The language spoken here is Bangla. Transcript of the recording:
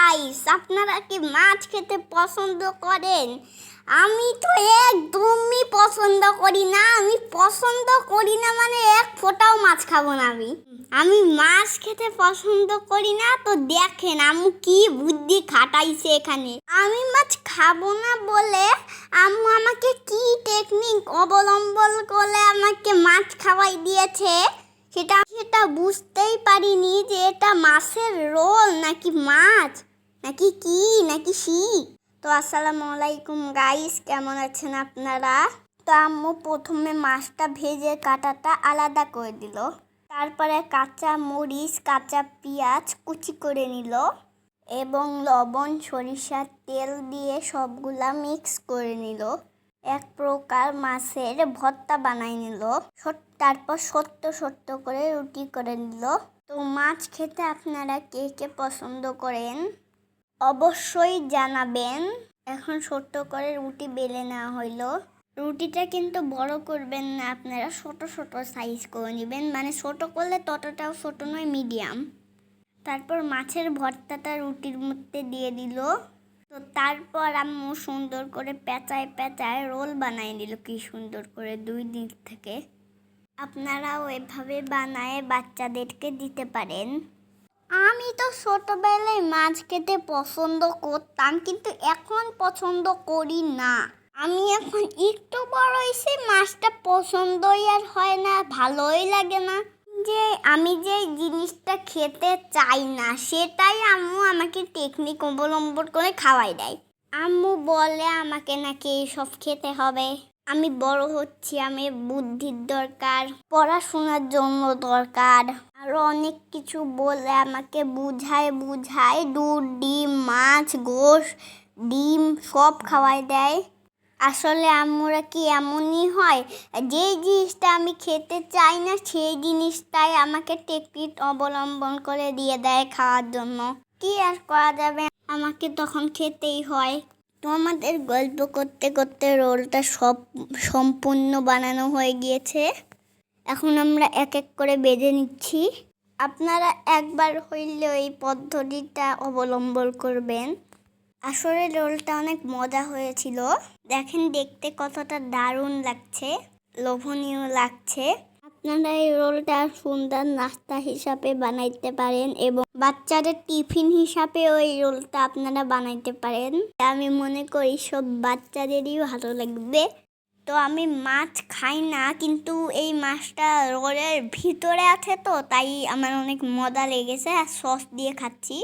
গাইস, আপনারা কি মাছ খেতে পছন্দ করেন? আমি তো একদমই পছন্দ করি না। আমি পছন্দ করি না মানে এক ফোঁটাও মাছ খাবো না। আমি মাছ খেতে পছন্দ করি না। তো দেখেন আম্মু কি বুদ্ধি খাটাইছে এখানে। আমি মাছ খাবো না বলে আম্মু আমাকে কি টেকনিক অবলম্বন করে আমাকে মাছ খাওয়াই দিয়েছে। সেটা বুঝতেই পারিনি যে এটা মাছের রোল নাকি মাছ নাকি শিক। তো আসসালামু আলাইকুম গাইস, কেমন আছেন আপনারা? তো আম্মু প্রথমে মাছটা ভেজে কাঁটাটা আলাদা করে দিল। তারপরে কাঁচা মরিচ, কাঁচা পেঁয়াজ কুচি করে নিল এবং লবণ, সরিষার তেল দিয়ে সবগুলা মিক্স করে নিল। এক প্রকার মাছের ভর্তা বানাই নিল। তারপর ছোট্ট করে রুটি করে নিল। তো মাছ খেতে আপনারা কে কে পছন্দ করেন অবশ্যই জানাবেন। এখন ছোট্ট করে রুটি বেলে নেওয়া হইলো। রুটিটা কিন্তু বড় করবেন না, আপনারা ছোট সাইজ করে নেবেন। মানে ছোট করলে ততটাও ছোট নয়, মিডিয়াম। তারপর মাছের ভর্তাটা রুটির মধ্যে দিয়ে দিল। তো তারপর আম্মু সুন্দর করে পেঁচায় রোল বানাই দিল, কি সুন্দর করে দুই দিক থেকে। আপনারাও এভাবে বানায় বাচ্চাদেরকে দিতে পারেন। আমি তো ছোটবেলায় মাছ খেতে পছন্দ করতাম, কিন্তু এখন পছন্দ করি না। আমি এখন একটু বড় হয়েছি, মাছটা পছন্দই আর হয় না, ভালোই লাগে না। যে আমি যে জিনিসটা খেতে চাই না সেটাই আম্মু আমাকে টেকনিক অবলম্বন করে খাওয়াই দেয়। আম্মু বলে আমাকে নাকি সব খেতে হবে। আমি বড় হচ্ছি, আমি বুদ্ধির দরকার, পড়াশোনার জন্য দরকার, আরো অনেক কিছু বলে আমাকে বুঝায় দুধ, ডিম, মাছ, গোশ, ডিম সব খাওয়াই দেয়। আসলে আম্মুরা কি এমনই হয়, যেই জিনিসটা আমি খেতে চাই না সেই জিনিসটাই আমাকে টেকনিক অবলম্বন করে দিয়ে দেয় খাওয়ার জন্য। কি আর করা যাবে, আমাকে তখন খেতেই হয়। তো আমাদের গল্প করতে করতে রোলটা সম্পূর্ণ বানানো হয়ে গিয়েছে। এখন আমরা এক এক করে বেজে নিচ্ছি। আপনারা একবার হইলেও এই পদ্ধতিটা অবলম্বন করবেন। আসলে রোলটা অনেক মজা হয়েছিল। দেখেন দেখতে কতটা দারুণ লাগছে, লোভনীয় লাগছে। আপনারা এই রোলটা সুন্দর নাস্তা হিসাবে বানাইতে পারেন এবং বাচ্চাদের টিফিন হিসাবে ওই রোলটা আপনারা বানাইতে পারেন। আমি মনে করি সব বাচ্চাদেরই ভালো লাগবে। তো আমি মাছ খাই না, কিন্তু এই মাছটা রোলের ভিতরে আছে তো তাই আমার অনেক মজা লেগেছে আর সস দিয়ে খাচ্ছি।